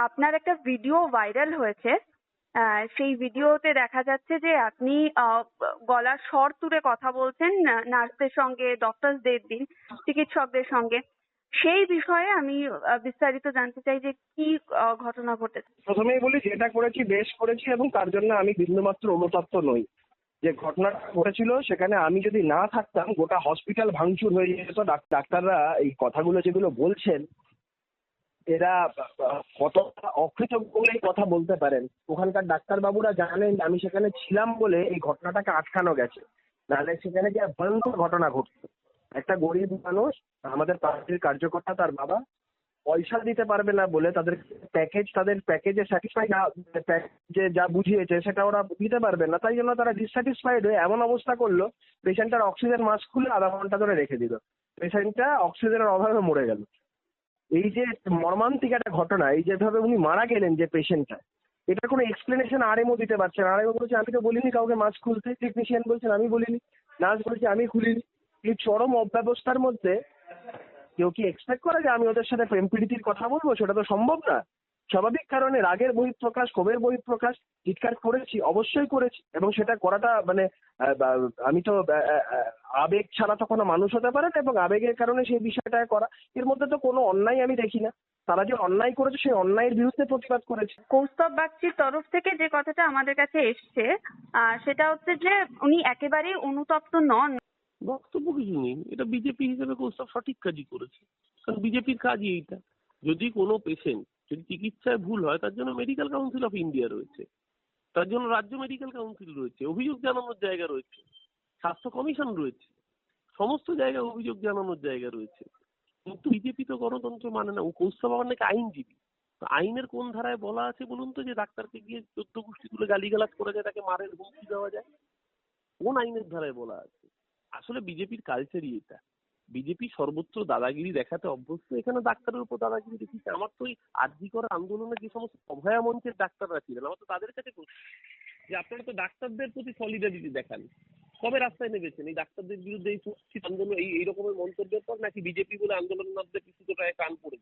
আপনার একটা video viral হয়েছে। সেই ভিডিওতে দেখা যাচ্ছে যে আপনি গলার স্বর তুলে কথা বলছেন নার্সদের সঙ্গে, ডক্টরসদের দিন, চিকিৎসকদের সঙ্গে। সেই বিষয়ে আমি বিস্তারিত জানতে চাই যে কি ঘটনা ঘটেছে। প্রথমেই বলি, যেটা করেছি বেশ করেছি এবং তার জন্য আমি বিন্দুমাত্র অনুতপ্ত নই। যে ঘটনাটা ঘটেছিল সেখানে আমি যদি না থাকতাম গোটা হসপিটাল ভাঙচুর হয়ে যেত। ডাক্তাররা এই কথাগুলো যেগুলো বলছেন এরা কতটা অকৃতজ্ঞ বলে এই কথা বলতে পারেন। ওখানকার ডাক্তারবাবুরা জানেন আমি সেখানে ছিলাম বলে এই ঘটনাটাকে আটকানো গেছে, নাহলে সেখানে যে ভয়ঙ্কর ঘটনা ঘটতো। একটা গরিব মানুষ, আমাদের পার্টির কার্যকর্তা, তার বাবা পয়সা দিতে পারবে না বলে তাদের প্যাকেজে স্যাটিসফাই না, যে যা বুঝিয়েছে সেটা ওরা দিতে পারবে না, তাই জন্য তারা ডিসস্যাটিসফাইড হয়ে এমন অবস্থা করলো পেশেন্টটার অক্সিজেন মাস্ক খুলে আধা ঘন্টা ধরে রেখে দিল। পেশেন্টটা অক্সিজেনের অভাবে মরে গেল। এই যে মর্মান্তিক একটা ঘটনা, এই যেভাবে উনি মারা গেলেন যে পেশেন্টটা, এটার কোনো এক্সপ্লেনেশন আরএমও দিতে পারছেন। আরএমও বলছে আমি তো বলিনি কাউকে মাস্ক খুলতে, টেকনিশিয়ান বলছেন আমি বলিনি, নার্স বলছে আমি খুলিনি। এই চরম অব্যবস্থার মধ্যে কেউ কি এক্সপেক্ট করে যে আমি ওদের সাথে প্রেম প্রীতির কথা বলবো? সেটা তো সম্ভব না। স্বাভাবিক কারণে রাগের বহিঃপ্রকাশ, ক্ষোভের বহিঃপ্রকাশ, চিৎকার করেছি, অবশ্যই করেছি, এবং সেটা করাটা মানে আমি তো আবেগ ছাড়া তো কোনো মানুষ হতে পারে না, এবং আবেগের কারণে সেই বিষয়টা করা, এর মধ্যে তো কোনো অন্যায় আমি দেখি না। তারা যে অন্যায় করেছে সেই অন্যায়ের বিরুদ্ধে প্রতিবাদ করেছে। কৌস্তব বাগচির তরফ থেকে যে কথাটা আমাদের কাছে এসছে সেটা হচ্ছে যে উনি একেবারেই অনুতপ্ত নন। বক্তব্য কিছু নেই, এটা বিজেপি হিসেবে কৌস্তব সঠিক কাজই করেছে, কারণ বিজেপির কাজই এইটা। যদি কোনো পেশেন্ট যদি চিকিৎসায় ভুল হয় তার জন্য মেডিকেল কাউন্সিল অফ ইন্ডিয়া রয়েছে, তার জন্য রাজ্য মেডিকেল কাউন্সিল রয়েছে, অভিযোগ জানানোর জায়গা রয়েছে, স্বাস্থ্য কমিশন রয়েছে, সমস্ত জায়গায় অভিযোগ জানানোর জায়গা রয়েছে। কিন্তু বিজেপি তো গণতন্ত্র মানে না। ও কৌস্তব আবার নাকি আইনজীবী। তো আইনের কোন ধারায় বলা আছে বলুন তো যে ডাক্তারকে গিয়ে 14 গোষ্ঠী তুলে গালিগালাজ করা যায়, তাকে মারের হুমকি দেওয়া যায়? কোন আইনের ধারায় বলা আছে? আসলে বিজেপির কালচারই এটা। বিজেপি সর্বত্র দাদাগিরি দেখাতে অভ্যস্ত। এখানে ডাক্তারের উপর দাদাগিরি দেখিয়েছে। আমার তো ওই আরজি করা আন্দোলনে যে সমস্ত অভয়া মঞ্চের ডাক্তাররা ছিলেন, আমার তো তাদের কাছে যে আপনারা তো ডাক্তারদের প্রতি সলিডারিটি দেখান, কবে রাস্তায় নেমেছেন এই ডাক্তারদের বিরুদ্ধে এই কুৎসিত আন্দোলন, এই রকমের মন্তব্যের পর, নাকি বিজেপি বলে আন্দোলনের মধ্যে কিছুটা কান পড়েছে?